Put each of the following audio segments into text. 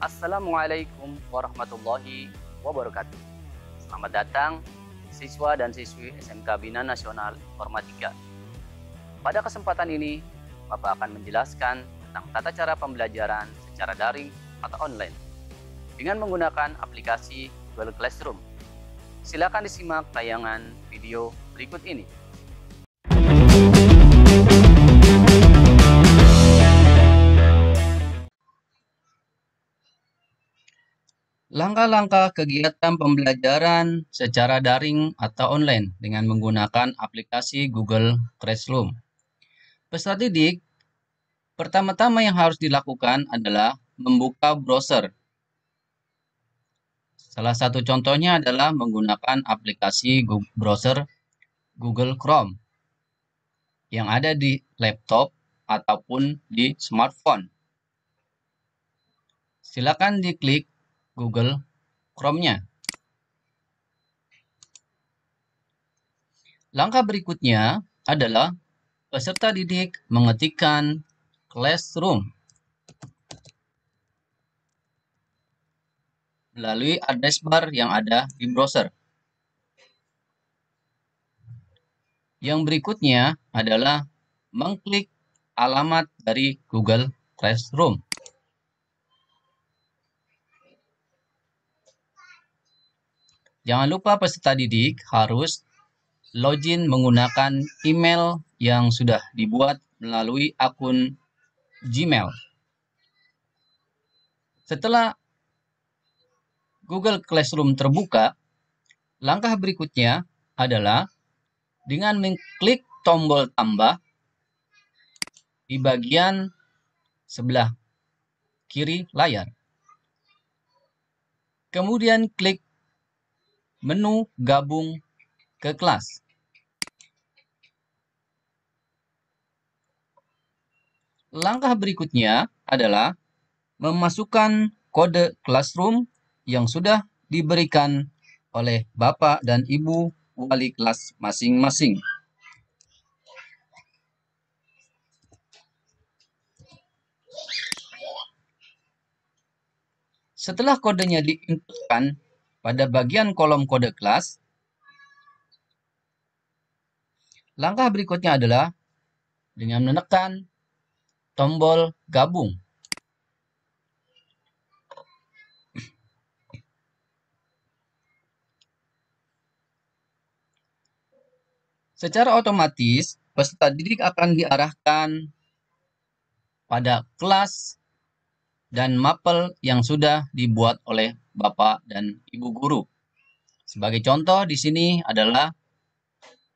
Assalamualaikum warahmatullahi wabarakatuh. Selamat datang siswa dan siswi SMK Bina Nasional Informatika. Pada kesempatan ini, Bapak akan menjelaskan tentang tata cara pembelajaran secara daring atau online dengan menggunakan aplikasi Google Classroom. Silakan disimak tayangan video berikut ini. Langkah-langkah kegiatan pembelajaran secara daring atau online dengan menggunakan aplikasi Google Classroom. Peserta didik, pertama-tama yang harus dilakukan adalah membuka browser. Salah satu contohnya adalah menggunakan aplikasi browser Google Chrome yang ada di laptop ataupun di smartphone. Silakan diklik Google Chrome-nya. Langkah berikutnya adalah peserta didik mengetikkan Classroom melalui address bar yang ada di browser. Yang berikutnya adalah mengklik alamat dari Google Classroom. Jangan lupa peserta didik harus login menggunakan email yang sudah dibuat melalui akun Gmail. Setelah Google Classroom terbuka, langkah berikutnya adalah dengan mengklik tombol tambah di bagian sebelah kiri layar. Kemudian klik menu gabung ke kelas. Langkah berikutnya adalah memasukkan kode Classroom yang sudah diberikan oleh Bapak dan Ibu wali kelas masing-masing. Setelah kodenya diinputkan pada bagian kolom kode kelas, langkah berikutnya adalah dengan menekan tombol gabung. Secara otomatis, peserta didik akan diarahkan pada kelas dan mapel yang sudah dibuat oleh Bapak dan Ibu guru. Sebagai contoh di sini adalah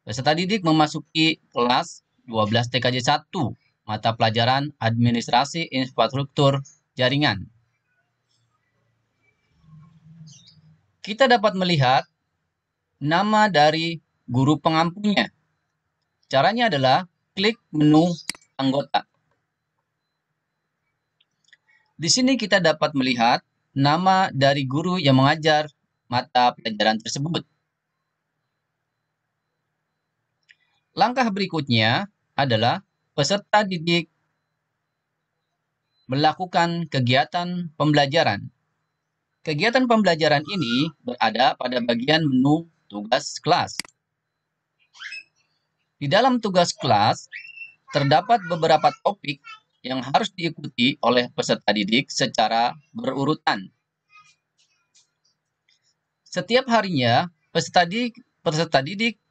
peserta didik memasuki kelas 12 TKJ 1, mata pelajaran Administrasi Infrastruktur Jaringan. Kita dapat melihat nama dari guru pengampunya. Caranya adalah klik menu anggota. Di sini kita dapat melihat nama dari guru yang mengajar mata pelajaran tersebut. Langkah berikutnya adalah peserta didik melakukan kegiatan pembelajaran. Kegiatan pembelajaran ini berada pada bagian menu tugas kelas. Di dalam tugas kelas, terdapat beberapa topik yang harus diikuti oleh peserta didik secara berurutan. Setiap harinya, peserta didik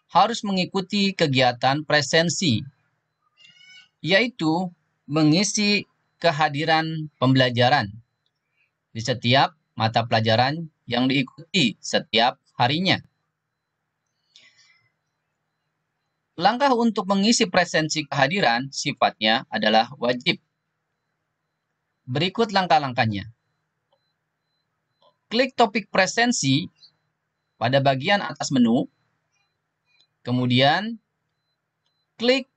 harus mengikuti kegiatan presensi, yaitu mengisi kehadiran pembelajaran di setiap mata pelajaran yang diikuti setiap harinya. Langkah untuk mengisi presensi kehadiran sifatnya adalah wajib. Berikut langkah-langkahnya. Klik topik presensi pada bagian atas menu, kemudian klik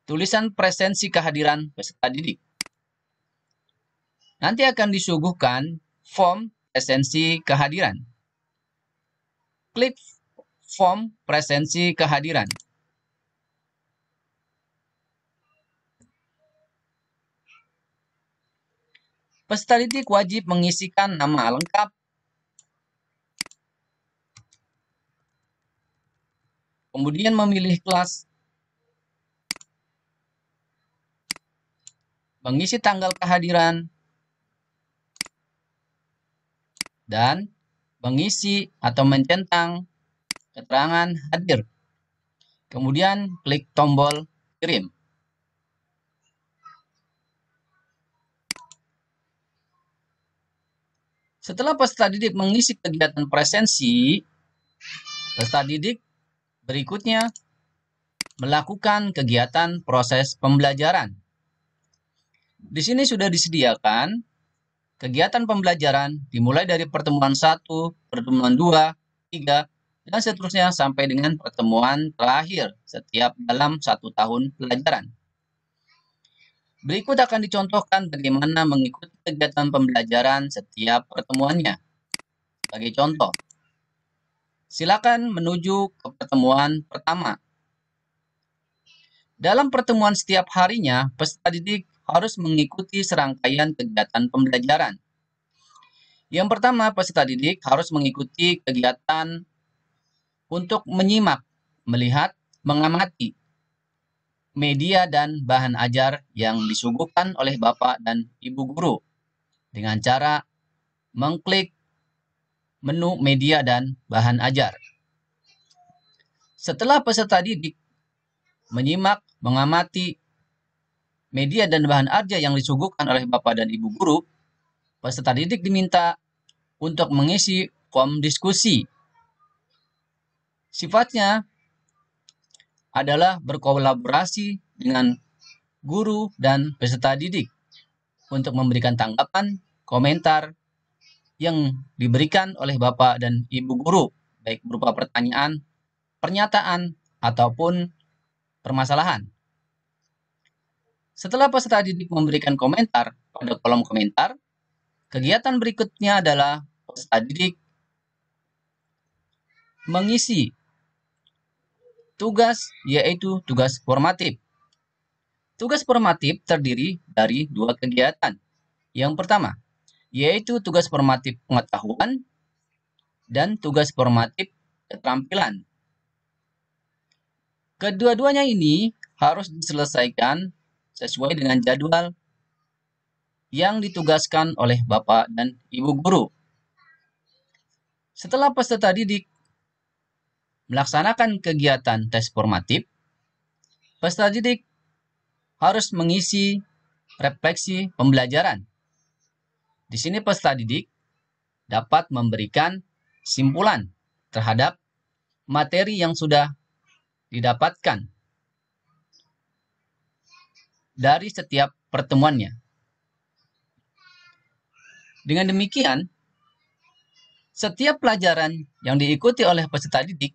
tulisan presensi kehadiran peserta didik. Nanti akan disuguhkan form presensi kehadiran. Klik form presensi kehadiran. Peserta didik wajib mengisikan nama lengkap, kemudian memilih kelas, mengisi tanggal kehadiran, dan mengisi atau mencentang keterangan hadir. Kemudian klik tombol kirim. Setelah peserta didik mengisi kegiatan presensi, peserta didik berikutnya melakukan kegiatan proses pembelajaran. Di sini sudah disediakan kegiatan pembelajaran dimulai dari pertemuan 1, pertemuan 2, 3, dan seterusnya sampai dengan pertemuan terakhir setiap dalam 1 tahun pelajaran. Berikut akan dicontohkan bagaimana mengikuti kegiatan pembelajaran setiap pertemuannya. Sebagai contoh, silakan menuju ke pertemuan pertama. Dalam pertemuan setiap harinya, peserta didik harus mengikuti serangkaian kegiatan pembelajaran. Yang pertama, peserta didik harus mengikuti kegiatan untuk menyimak, melihat, mengamati media dan bahan ajar yang disuguhkan oleh Bapak dan Ibu guru dengan cara mengklik menu media dan bahan ajar. Setelah peserta didik menyimak, mengamati media dan bahan ajar yang disuguhkan oleh Bapak dan Ibu guru, peserta didik diminta untuk mengisi form diskusi. Sifatnya adalah berkolaborasi dengan guru dan peserta didik untuk memberikan tanggapan, komentar yang diberikan oleh Bapak dan Ibu guru, baik berupa pertanyaan, pernyataan, ataupun permasalahan. Setelah peserta didik memberikan komentar pada kolom komentar, kegiatan berikutnya adalah peserta didik mengisi tugas, yaitu tugas formatif. Tugas formatif terdiri dari 2 kegiatan. Yang pertama, yaitu tugas formatif pengetahuan dan tugas formatif keterampilan. Kedua-duanya ini harus diselesaikan sesuai dengan jadwal yang ditugaskan oleh Bapak dan Ibu guru. Setelah peserta didik melaksanakan kegiatan tes formatif, peserta didik harus mengisi refleksi pembelajaran. Di sini peserta didik dapat memberikan simpulan terhadap materi yang sudah didapatkan dari setiap pertemuannya. Dengan demikian, setiap pelajaran yang diikuti oleh peserta didik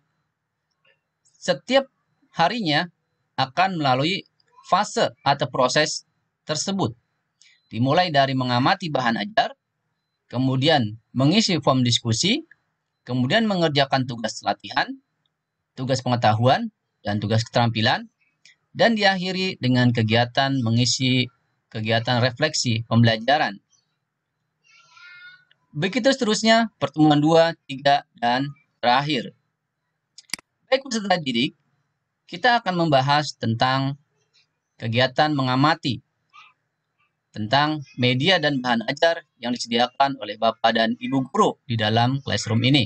setiap harinya akan melalui fase atau proses tersebut. Dimulai dari mengamati bahan ajar, kemudian mengisi form diskusi, kemudian mengerjakan tugas latihan, tugas pengetahuan, dan tugas keterampilan, dan diakhiri dengan kegiatan mengisi kegiatan refleksi pembelajaran. Begitu seterusnya, pertemuan 2, 3, dan terakhir. Baik peserta didik, kita akan membahas tentang kegiatan mengamati, tentang media dan bahan ajar yang disediakan oleh Bapak dan Ibu guru di dalam classroom ini.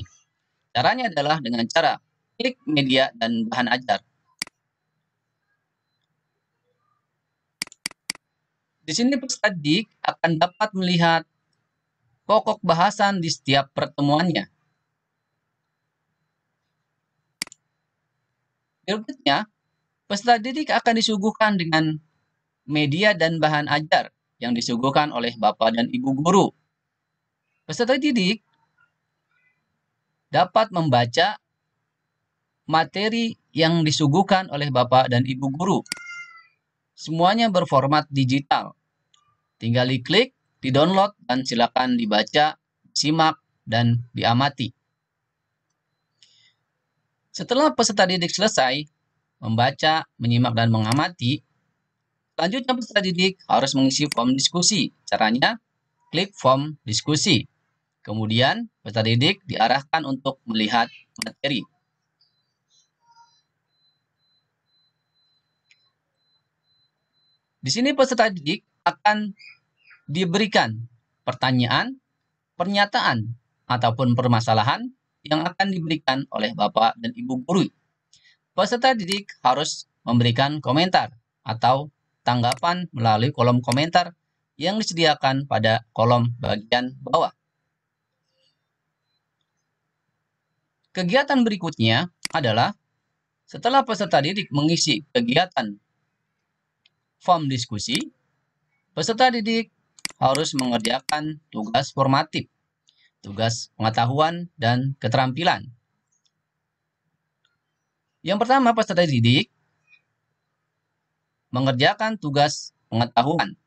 Caranya adalah dengan cara klik media dan bahan ajar. Di sini peserta didik akan dapat melihat pokok bahasan di setiap pertemuannya. Berikutnya, peserta didik akan disuguhkan dengan media dan bahan ajar yang disuguhkan oleh Bapak dan Ibu guru. Peserta didik dapat membaca materi yang disuguhkan oleh Bapak dan Ibu guru. Semuanya berformat digital. Tinggal diklik, di-download, dan silakan dibaca, simak, dan diamati. Setelah peserta didik selesai membaca, menyimak, dan mengamati, selanjutnya peserta didik harus mengisi form diskusi. Caranya, klik form diskusi. Kemudian, peserta didik diarahkan untuk melihat materi. Di sini peserta didik akan diberikan pertanyaan, pernyataan, ataupun permasalahan yang akan diberikan oleh Bapak dan Ibu guru. Peserta didik harus memberikan komentar atau tanggapan melalui kolom komentar yang disediakan pada kolom bagian bawah. Kegiatan berikutnya adalah setelah peserta didik mengisi kegiatan form diskusi, peserta didik harus mengerjakan tugas formatif, tugas pengetahuan, dan keterampilan. Yang pertama, peserta didik mengerjakan tugas pengetahuan.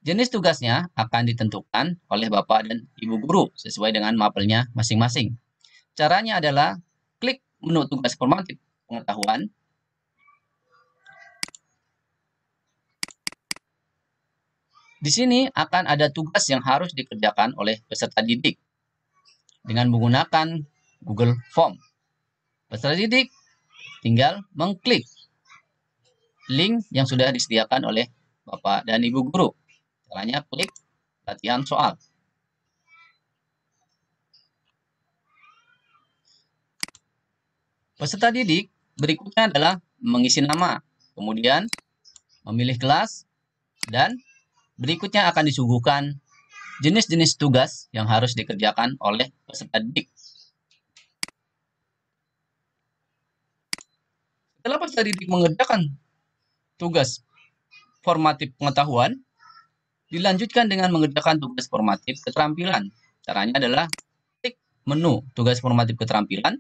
Jenis tugasnya akan ditentukan oleh Bapak dan Ibu guru sesuai dengan mapelnya masing-masing. Caranya adalah klik menu tugas formatif pengetahuan. Di sini akan ada tugas yang harus dikerjakan oleh peserta didik dengan menggunakan Google Form. Peserta didik tinggal mengklik link yang sudah disediakan oleh Bapak dan Ibu guru. Caranya klik latihan soal. Peserta didik berikutnya adalah mengisi nama, kemudian memilih kelas, dan berikutnya akan disuguhkan jenis-jenis tugas yang harus dikerjakan oleh peserta didik. Setelah peserta didik mengerjakan tugas formatif pengetahuan, dilanjutkan dengan mengerjakan tugas formatif keterampilan. Caranya adalah klik menu tugas formatif keterampilan.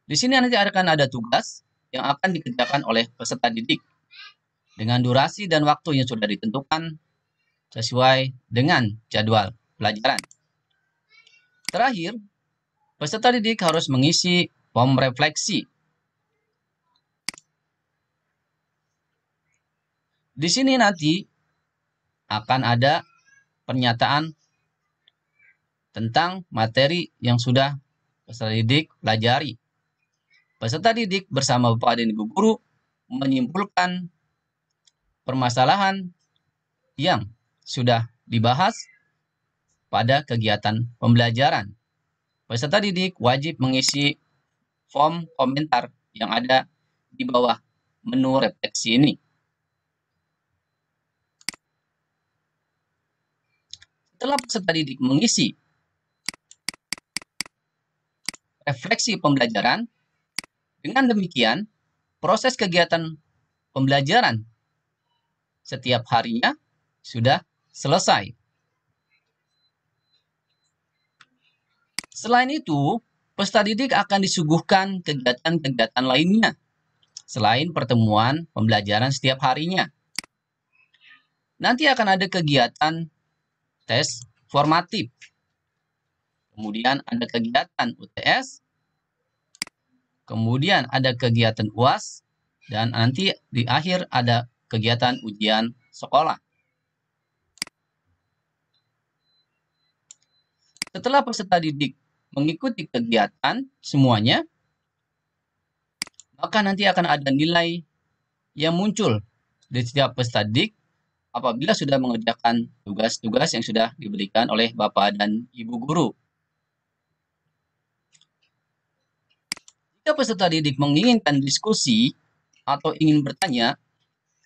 Di sini nanti akan ada tugas yang akan dikerjakan oleh peserta didik dengan durasi dan waktu yang sudah ditentukan sesuai dengan jadwal pelajaran. Terakhir, peserta didik harus mengisi form refleksi. Di sini nanti akan ada pernyataan tentang materi yang sudah peserta didik pelajari. Peserta didik bersama Bapak dan Ibu guru menyimpulkan permasalahan yang sudah dibahas pada kegiatan pembelajaran. Peserta didik wajib mengisi form komentar yang ada di bawah menu refleksi ini. Setelah peserta didik mengisi refleksi pembelajaran, dengan demikian proses kegiatan pembelajaran setiap harinya sudah selesai. Selain itu, peserta didik akan disuguhkan kegiatan-kegiatan lainnya selain pertemuan pembelajaran setiap harinya. Nanti akan ada kegiatan tes formatif. Kemudian ada kegiatan UTS. Kemudian ada kegiatan UAS. Dan nanti di akhir ada kegiatan ujian sekolah. Setelah peserta didik mengikuti kegiatan semuanya, maka nanti akan ada nilai yang muncul di setiap peserta didik apabila sudah mengerjakan tugas-tugas yang sudah diberikan oleh Bapak dan Ibu guru. Jika peserta didik menginginkan diskusi atau ingin bertanya,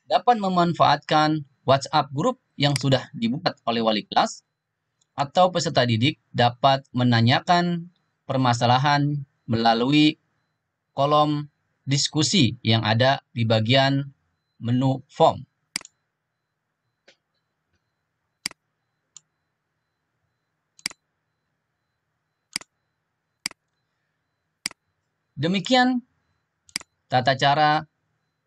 dapat memanfaatkan WhatsApp grup yang sudah dibuat oleh wali kelas, atau peserta didik dapat menanyakan permasalahan melalui kolom diskusi yang ada di bagian menu form. Demikian tata cara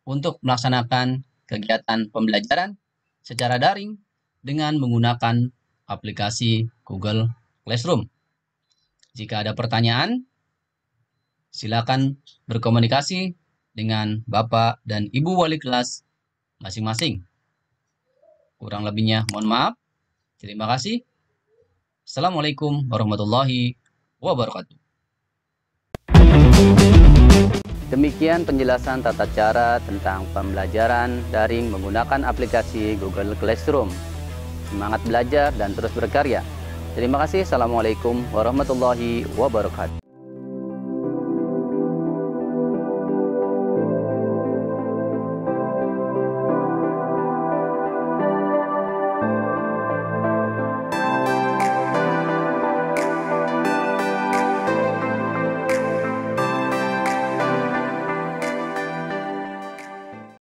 untuk melaksanakan kegiatan pembelajaran secara daring dengan menggunakan aplikasi Google Classroom. Jika ada pertanyaan, silakan berkomunikasi dengan Bapak dan Ibu wali kelas masing-masing. Kurang lebihnya mohon maaf. Terima kasih. Assalamualaikum warahmatullahi wabarakatuh. Demikian penjelasan tata cara tentang pembelajaran daring menggunakan aplikasi Google Classroom. Semangat belajar dan terus berkarya. Terima kasih. Assalamualaikum warahmatullahi wabarakatuh.